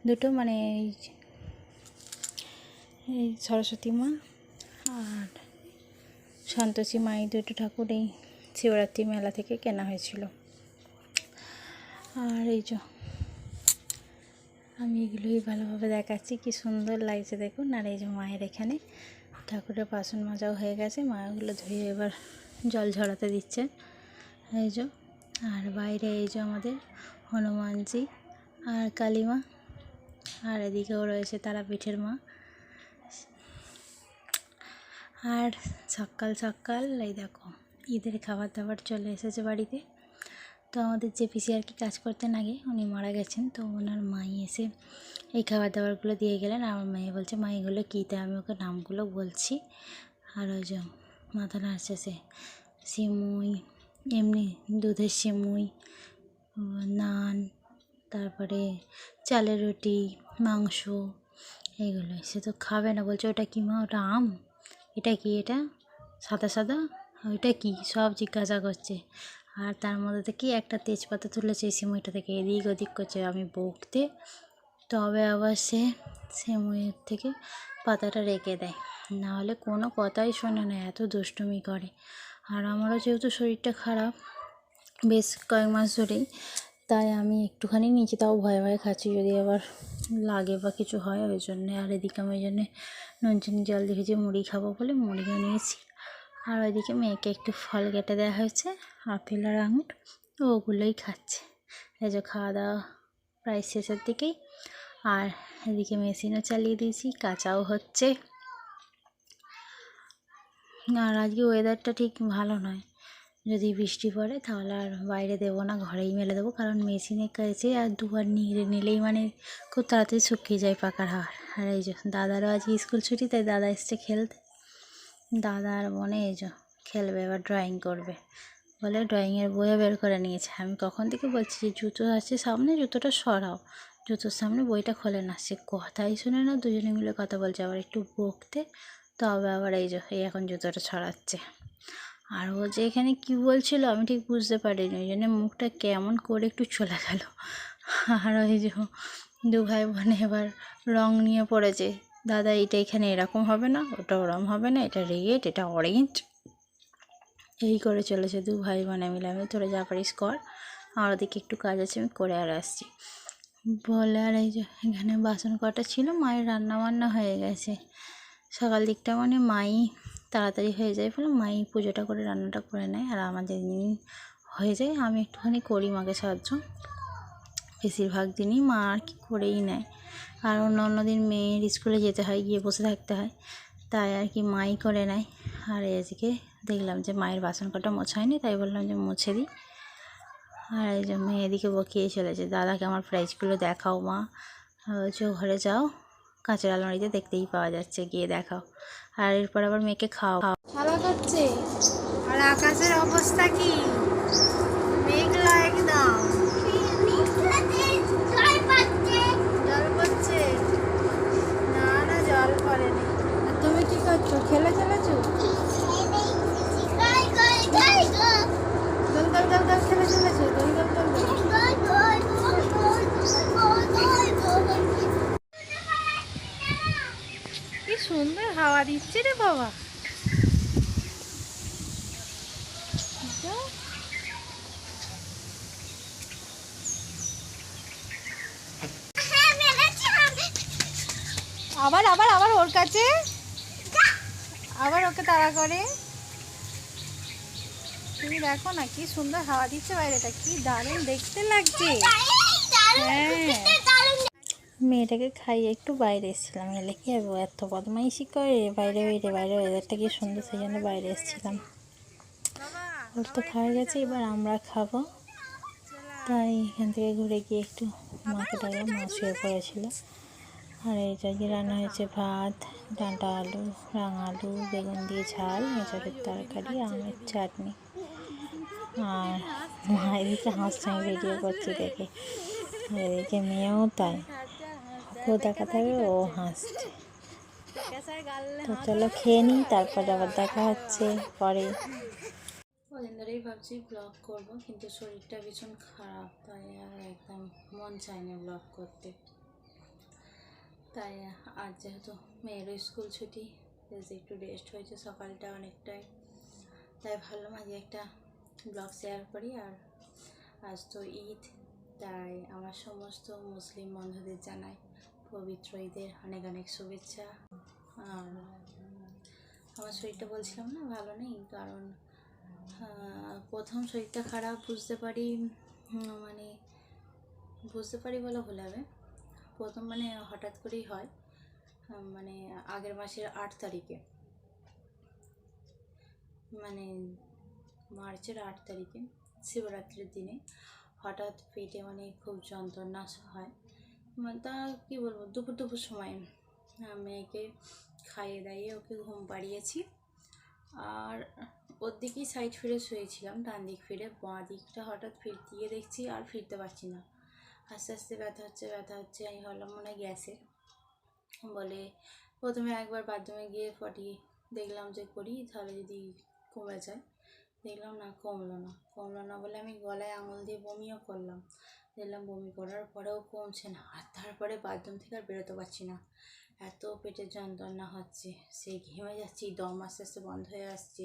দুটো মানে এই সরস্বতী মা আর সন্তোষী মা, এই দুটো ঠাকুর এই শিবরাত্রি মেলা থেকে কেনা হয়েছিল। আর এই যে আমি এগুলোই ভালোভাবে দেখাচ্ছি, কি সুন্দর লাগছে দেখুন। আর এই যে মায়ের এখানে ঠাকুরের বাসন মাজাও হয়ে গেছে, মা ওগুলো ধুয়ে এবার জল ঝরাতে দিচ্ছেন। এই যে আর বাইরে এই যে আমাদের হনুমানজি আর কালী মা, আর এদিকেও রয়েছে তারাপীঠের মা। আর সকাল সকাল এই দেখো ঈদের খাবার দাবার চলে এসেছে বাড়িতে। তো আমাদের যে পিসি আর কি কাজ করতেন আগে, উনি মারা গেছেন, তো ওনার মাই এসে এই খাবার দাবারগুলো দিয়ে গেলেন। আমার মেয়ে বলছে মা এগুলো কী, তাই আমি ওকে নামগুলো বলছি। আর ওই যে মাথা নাড়ছে সে, সিমুই, এমনি দুধের সিমুই, নান, তারপরে চালের রুটি, মাংস, এইগুলো। সে তো খাবে না, বলছে ওটা কী মা, ওটা আম, এটা কি, এটা সাদা সাদা, ওইটা কি, সব জিজ্ঞাসা করছে। আর তার মধ্যে থেকে একটা তেজপাতা তুলেছে এই সিমুইটা থেকে, এদিক ওদিক করছে আমি বকতে, তবে আবার সে সিমুইয়ের থেকে পাতাটা রেখে দেয়, না হলে কোনো কথাই শোনে না, এত দুষ্টুমি করে। আর আমারও যেহেতু শরীরটা খারাপ বেশ কয়েক মাস ধরেই, তাই আমি একটুখানি নিচে তাও ভয়ে ভয়ে খাচ্ছি, যদি আবার লাগে বা কিছু হয় ওই জন্যে। আর এদিকে আমি ওই জন্যে নুন চিনি জল দিয়ে যে মুড়ি খাবো বলে মুড়িও নিয়েছি। আর ওইদিকে মেয়েকে একটু ফল কেটে দেওয়া হয়েছে, আপেল আর আঙুর, ওগুলোই খাচ্ছে। এই যে খাওয়া দাওয়া প্রায় শেষের দিকেই। আর এদিকে মেশিনও চালিয়ে দিয়েছি, কাঁচাও হচ্ছে। আর আজকে ওয়েদারটা ঠিক ভালো নয়, যদি বৃষ্টি পড়ে তাহলে আর বাইরে দেবো না, ঘরেই মেলে দেবো, কারণ মেশিনে কাছে আর দুবার নিলেই মানে খুব তাড়াতাড়ি শুকিয়ে যায় পাকার হাওয়ার। আর এই যে দাদারও আজকে স্কুল ছুটি, তাই দাদা এসছে খেলতে। দাদা আর বোনে এই যে খেলবে, এবার ড্রয়িং করবে বলে ড্রয়িংয়ের বইও বের করে নিয়েছে। আমি কখন থেকে বলছি যে জুতো আছে সামনে, জুতোটা সরাও, জুতোর সামনে বইটা খোলে না, সে কথাই শুনে না, দুজনে মিলে কথা বলছে। আবার একটু বকতে তবে আবার এই যে এই এখন জুতোটা ছড়াচ্ছে। আর ও যে এখানে কী বলছিল আমি ঠিক বুঝতে পারিনি, ওই জন্য মুখটা কেমন করে একটু চলে গেল। আর ওই যে দু ভাই বোনে এবার রং নিয়ে পড়েছে, দাদা এটা এখানে এরকম হবে না, ওটা ওরম হবে না, এটা রেড, এটা অরেঞ্জ, এই করে চলেছে দু ভাই বোনে মিলে। আমি তোরা যা পারিস কর, আমার ওদিকে একটু কাজ আছে আমি করে আর আসছি বলে। আর এই যে এখানে বাসন কটা ছিল, মায়ের রান্না বান্না হয়ে গেছে সকাল দিকটা, মানে মাই তাড়াতাড়ি হয়ে যায় বলে মাই পুজোটা করে রান্নাটা করে নেয়। আর আমাদের দিন হয়ে যায়, আমি একটুখানি করি মাকে সাহায্য, বেশিরভাগ দিনই মা আর কি করেই নেয়। আর অন্য দিন মেয়ের স্কুলে যেতে হয়, গিয়ে বসে থাকতে হয়, তাই আর কি মাই করে নেয়। আর আজকে দেখলাম যে মায়ের বাসন কটা মোছা হয়নি, তাই বললাম যে মুছে দিই। আর এই যে মেয়ে এদিকে বকিয়ে চলেছে, দাদাকে আমার প্রাইজগুলো দেখাও মা, বলছে ঘরে যাও, কাঁচের আলমারিতে দেখতেই পাওয়া যাচ্ছে, গিয়ে দেখাও। আর এরপর আবার মেয়েকে খাওয়া খেলা করছে। আর আকাশের অবস্থা কি, মেঘলা একদম, জল পড়ছে না, না জল পড়েনি। আর তুমি কি করছো, খেলে চলেছো? দোল দোল দোল দোল খেলে চলেছো, দোল দোল দোল দোল। কি সুন্দর হাওয়া দিচ্ছে রে বাবা। আবার আবার আবার ওর কাছে, আবার ওকে তাড়া করে। তুমি দেখো না কি সুন্দর হাওয়া দিচ্ছে বাইরেটা, কি দারুণ দেখতে লাগছে। হ্যাঁ, মেয়েটাকে খাইয়ে একটু বাইরে এসেছিলাম, এলে কি হবে, এত বদমাইশি করে বাইরে বাইরে বাইরে, ওয়েদারটা কি সুন্দর, সেই জন্য বাইরে এসেছিলাম। ওর তো খাওয়া গেছে, এবার আমরা খাবো, তাই এখান থেকে ঘুরে গিয়ে একটু মাকে ডাকলাম, মা শুয়ে পড়েছিল। আর এই যে রান্না হয়েছে ভাত, ডাঁটা আলু, রাঙা আলু, বেগুন দিয়ে ঝাল, এঁচড়ের তরকারি, আমের চাটনি। আর মা এদিকে হাসছে আমি ভিডিও করছি দেখে, আর এদিকে মেয়েও তাই, ওকেও দেখাতে হবে, ও হাসছে। তো চলো খেয়ে নিই, তারপরে আবার দেখা হচ্ছে পরে। কদিন ধরেই ভাবছি ব্লগ করবো, কিন্তু শরীরটা ভীষণ খারাপ, তাই আর একদম মন চায় না ব্লগ করতে। তাই আজ যেহেতু মেয়েরও স্কুল ছুটি, একটু রেস্ট হয়েছে সকালটা অনেকটাই, তাই ভাবলাম আজকে একটা ব্লগ শেয়ার করি। আর আজ তো ঈদ, তাই আমার সমস্ত মুসলিম বন্ধুদের জানাই পবিত্র ঈদের অনেক অনেক শুভেচ্ছা। আর আমার শরীরটা বলছিলাম না ভালো নেই, কারণ প্রথম শরীরটা খারাপ বুঝতে পারি, মানে বুঝতে পারি বলে ভুল হবে, প্রথম মানে হঠাৎ করেই হয়, মানে আগের মাসের 8 তারিখে, মানে মার্চের 8 তারিখে শিবরাত্রির দিনে হঠাৎ পেটে মানে খুব যন্ত্রণা হয়। মানে তা কী বলবো, দুপুর সময় মেয়েকে খাইয়ে দাইয়ে ওকে ঘুম পাড়িয়েছি, আর ওর দিকেই সাইড ফিরে শুয়েছিলাম, ডান দিক ফিরে, বাঁ দিকটা হঠাৎ ফিরতে গিয়ে দেখছি আর ফিরতে পারছি না, আস্তে আস্তে ব্যথা হচ্ছে। আমি ভাবলাম মনে হয় গ্যাসের, বলে প্রথমে একবার বাথরুমে গিয়ে পটি দেখলাম যে করি, তাহলে যদি কমে যায়। দেখলাম না, কমলো না বলে আমি গলায় আঙুল দিয়ে বমিও করলাম, দেখলাম বমি করার পরেও কমছে না। আর তারপরে বাথরুম থেকে আর বেরোতে পারছি না, এত পেটের যন্ত্রণা হচ্ছে, সেই ঘেমে যাচ্ছি, দম আস্তে আস্তে বন্ধ হয়ে আসছে,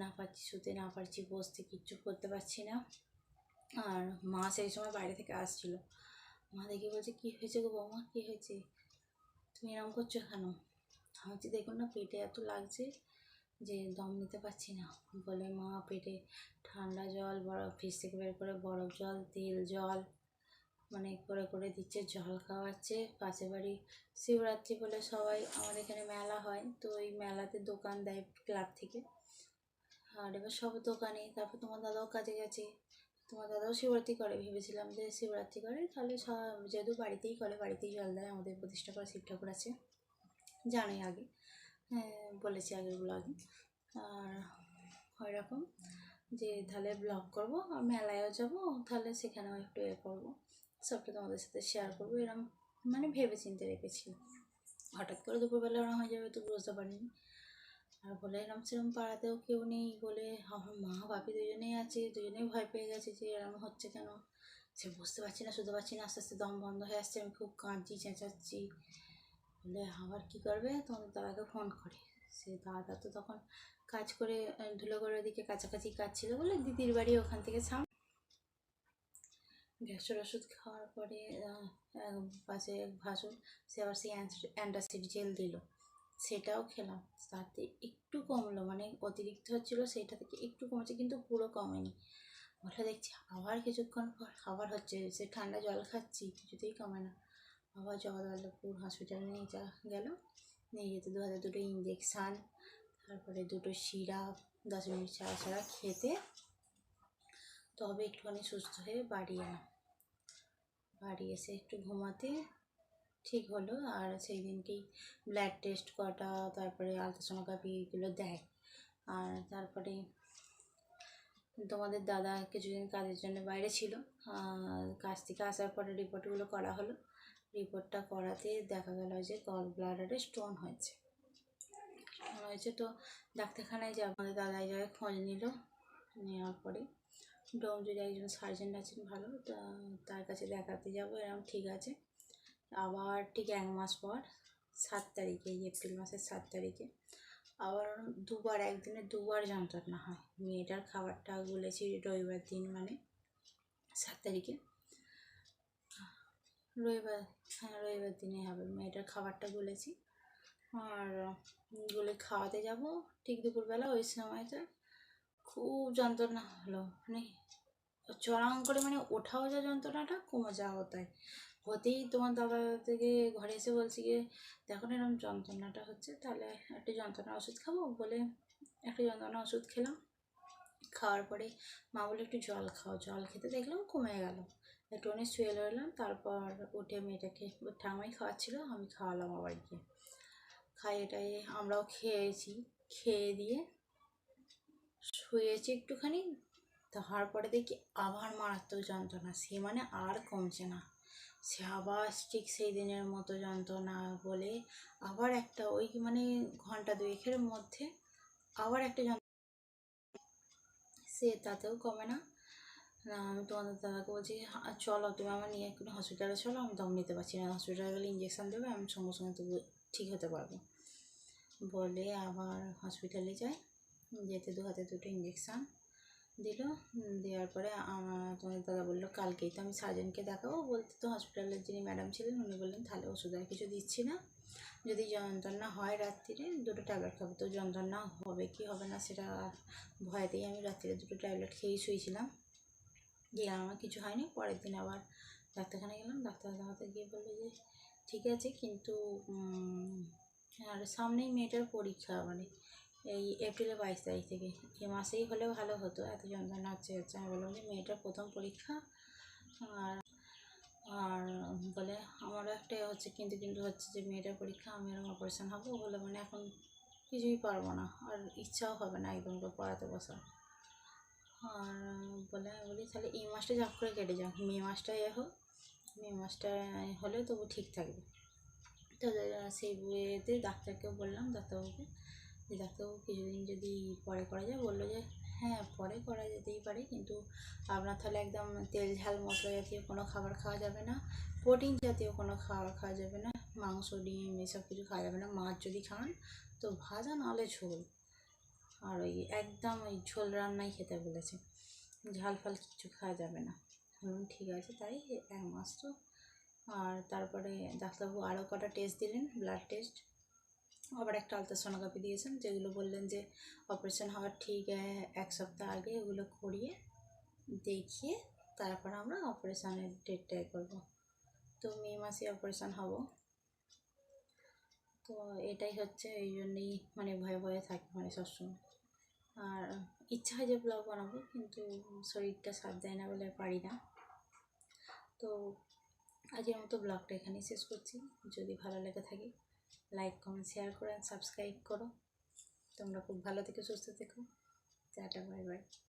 না পারছি শুতে, না পারছি বসতে, কিচ্ছু করতে পারছি না। আর মা সেই সময় বাইরে থেকে আসছিল, মা দেখে বলছে কী হয়েছে গো বৌমা, কী হয়েছে, তুমি এরকম করছো কেন? আমি বলছি দেখুন না, পেটে এত লাগছে যে দম নিতে পারছি না। বলে মা পেটে ঠান্ডা জল, বরফ ফ্রিজ থেকে বের করে বরফ জল, তেল জল মানে করে দিচ্ছে, জল খাওয়াচ্ছে। পাশে বাড়ি শিবরাত্রি বলে সবাই আমাদের এখানে মেলা হয়, তো ওই মেলাতে দোকান দেয় ক্লাব থেকে, আর এবার সব দোকানে। তারপর তোমার দাদাও কাজে গেছে, তোমার দাদাও শিবরাত্রি করে, ভেবেছিলাম যে শিবরাত্রি করে তাহলে যেহেতু বাড়িতেই করে, বাড়িতেই জল দেয়, আমাদের প্রতিষ্ঠা করা শিব ঠাকুর আছে, জানোই আগে, হ্যাঁ বলেছি আগের ব্লগে। আর ওই রকম যে তাহলে ব্লগ করবো আর মেলায়ও যাবো, তাহলে সেখানেও একটু করবো, সবটা তোমাদের সাথে শেয়ার করবো, এরকম মানে ভেবে চিন্তে রেখেছি। হঠাৎ করে দুপুরবেলা ওরকম হয়ে যাবে তো বুঝতে পারিনি। আর বলে এরম সেরম পাড়াতেও কেউ নেই বলে আমার মা বাপি দুজনেই আছে, দুজনেই ভয় পেয়ে গেছে যে এরম হচ্ছে কেন, সে বুঝতে পারছি না, শুতে পারছি না, আস্তে আস্তে দম বন্ধ হয়ে আসছে, আমি খুব কাঁদছি, চেঁচাচ্ছি। বলে আবার কী করবে, তোমাদের দাদাকে ফোন করে। সে দাদা তো তখন কাজ করে ধুলোগড়ের ওদিকে কাছাকাছি কাজ ছিল বলে দিদির বাড়ি ওখান থেকে গ্যাসের ওষুধ খাওয়ার পরে পাশে ভাসুর, সে আবার সেই অ্যান্টাসিড জেল দিল, সেটাও খেলাম, তাতে একটু কমলো, মানে অতিরিক্ত হচ্ছিলো সেইটা থেকে একটু কমেছে, কিন্তু পুরো কমেনি। বলে দেখছি আবার কিছুক্ষণ পর আবার হচ্ছে, সে ঠান্ডা জল খাচ্ছি, কিছুতেই কমে না। আবার জগদ্দলপুর হসপিটালে নিয়ে গেল, নিয়ে যেতে 2 হাতে 2টো ইঞ্জেকশান, তারপরে 2টো সিরাপ 10 মিনিট ছাড়া ছাড়া খেতে, তবে একটুখানি সুস্থ হয়ে বাড়ি এলাম। বাড়ি এসে একটু ঘুমাতে ঠিক হলো। আর সেই দিনকেই ব্লাড টেস্ট কটা, তারপরে আলট্রাসোনোগ্রাফি এগুলো দেয়। আর তারপরে তোমাদের দাদা কিছুদিন কাজের জন্য বাইরে ছিল, কাজ থেকে আসার পরে রিপোর্টগুলো করা হলো, রিপোর্টটা করাতে দেখা গেল যে গল ব্লাডারে স্টোন হয়েছে। তো ডাক্তারখানায় যে আমাদের দাদা এই জায়গায় খোঁজ নিল, নেওয়ার পরে ডোমজুড়ে একজন সার্জেন্ট আছেন ভালো, তার কাছে দেখাতে যাবো, এরকম ঠিক আছে। আবার ঠিক 1 মাস পর 7 তারিখে, এপ্রিল মাসের 7 তারিখে আবার দুবার, একদিনে দুবার যন্ত্রণা হয়। মেয়েটার খাবারটা গুলেছি রবিবার দিন, মানে 7 তারিখে, রবিবার, হ্যাঁ রবিবার দিনে হবে, মেয়েটার খাবারটা গুলেছি। আর গুলে খাওয়াতে যাব ঠিক দুপুরবেলা, ওই সময়টা খুব যন্ত্রণা হলো, মানে চড়াং করে, মানে ওঠাও যা যন্ত্রণাটা, কমে যাওয়া তাই হতেই তোমার দাদা থেকে ঘরে এসে বলছি গিয়ে দেখো না এরকম যন্ত্রণাটা হচ্ছে, তাহলে একটা যন্ত্রণা ওষুধ খাবো, বলে একটা যন্ত্রণা ওষুধ খেলাম। খাওয়ার পরে মা বলে একটু জল খাও, জল খেতে দেখলাম কমে গেল, একটুখানি শুয়ে রইলাম। তারপর উঠে মেয়েটাকে ঠামাই খাওয়াচ্ছিলো, আমি খাওয়ালাম আবার গিয়ে, খাইয়ে টাইয়ে আমরাও খেয়েছি, খেয়ে দিয়ে শুয়েছি একটুখানি। তারপরে দেখি আবার মারাত্মক যন্ত্রণা, সে মানে আর কমছে না, সে আবার ঠিক সেই দিনের মতো যন্ত্রণা, বলে আবার একটা ওই মানে ঘন্টা 2-এর মধ্যে আবার একটা যন্ত্রণা, সে তাতেও কমে না। না আমি তোমাদের দাদাকে বলছি চলো তুমি আমার নিয়ে একটু হসপিটালে চলো, আমি দম নিতে পারছি না, হসপিটালে গেলে ইঞ্জেকশান দেবে, আমি সঙ্গে সঙ্গে তবু ঠিক হতে পারবো। বলে আবার হসপিটালে যাই, যেতে 2 হাতে 2টো ইঞ্জেকশান দিল। দেওয়ার পরে তোমাদের দাদা বললো কালকেই তো আমি সার্জেনকে দেখাবো, বলতে তো হসপিটালের যিনি ম্যাডাম ছিলেন উনি বললেন তাহলে ওষুধ আর কিছু দিচ্ছি না, যদি যন্ত্রণা হয় রাত্রিরে 2টো ট্যাবলেট খাবো। তো যন্ত্রণা হবে কি হবে না সেটা ভয়েতেই আমি রাত্রিরে 2টো ট্যাবলেট খেয়েই শুয়েছিলাম। দিয়ে আমার কিছু হয়নি। পরের দিন আবার ডাক্তারখানায় গেলাম, ডাক্তার দেখাতে গিয়ে বললো যে ঠিক আছে, কিন্তু আর সামনেই মেয়েটার পরীক্ষা, মানে এই এপ্রিলের 22 তারিখ থেকে, এ মাসেই হলেও ভালো হতো, এত যন্ত্রণা হচ্ছে। আমি বললাম যে মেয়েটার প্রথম পরীক্ষা, আর আর বলে আমারও একটা হচ্ছে, কিন্তু হচ্ছে যে মেয়েটার পরীক্ষা, আমি এরকম অপারেশান হবো বলে মানে এখন কিছুই পারবো না, আর ইচ্ছাও হবে না একদম করে পড়াতে বসা। আর বলে আমি বলি তাহলে এই মাসটা ঝাপ করে কেটে যাক, মে মাসটাই হোক, মে মাসটা হলে তবু ঠিক থাকবে। তো সেই বইয়েতে ডাক্তারকেও বললাম, ডাক্তারবাবুকে, যে ডাক্তারবাবু কিছুদিন যদি পরে করা যায়, বললো যে হ্যাঁ পরে করা যেতেই পারে, কিন্তু আপনার তাহলে একদম তেল ঝাল মশলা জাতীয় কোনো খাবার খাওয়া যাবে না, প্রোটিন জাতীয় কোনো খাবার খাওয়া যাবে না, মাংস ডিম এসব কিছু খাওয়া যাবে না, মাছ যদি খান তো ভাজা নাহলে ঝোল, আর ওই একদম ওই ঝোল রান্নাই খেতে বলেছে, ঝাল ফাল কিছু খাওয়া যাবে না। ঠিক আছে তাই 1 মাস তো। আর তারপরে ডাক্তারবাবু আরও কটা টেস্ট দিলেন, ব্লাড টেস্ট, আবার একটা আলট্রাসোনোগ্রাফি দিয়েছেন, যেগুলো বললেন যে অপারেশন হওয়ার ঠিক 1 সপ্তাহ আগে এগুলো করিয়ে দেখিয়ে তারপর আমরা অপারেশনের ডেটটাই করবো। তো মে মাসে অপারেশন হব। তো এটাই হচ্ছে, এই জন্যই মানে ভয়ে ভয়ে থাকি মানে সবসময়। আর ইচ্ছা হয় যে ব্লগ বানাবো, কিন্তু শরীরটা সাথ দেয় না বলে পারি না। তো আজকের মতো ব্লগটা এখানেই শেষ করছি। যদি ভালো লেগে থাকে লাইক কমেন্ট শেয়ার করে সাবস্ক্রাইব করো। তোমরা খুব ভালো থেকো, সুস্থ থেকো। Tata, bye bye.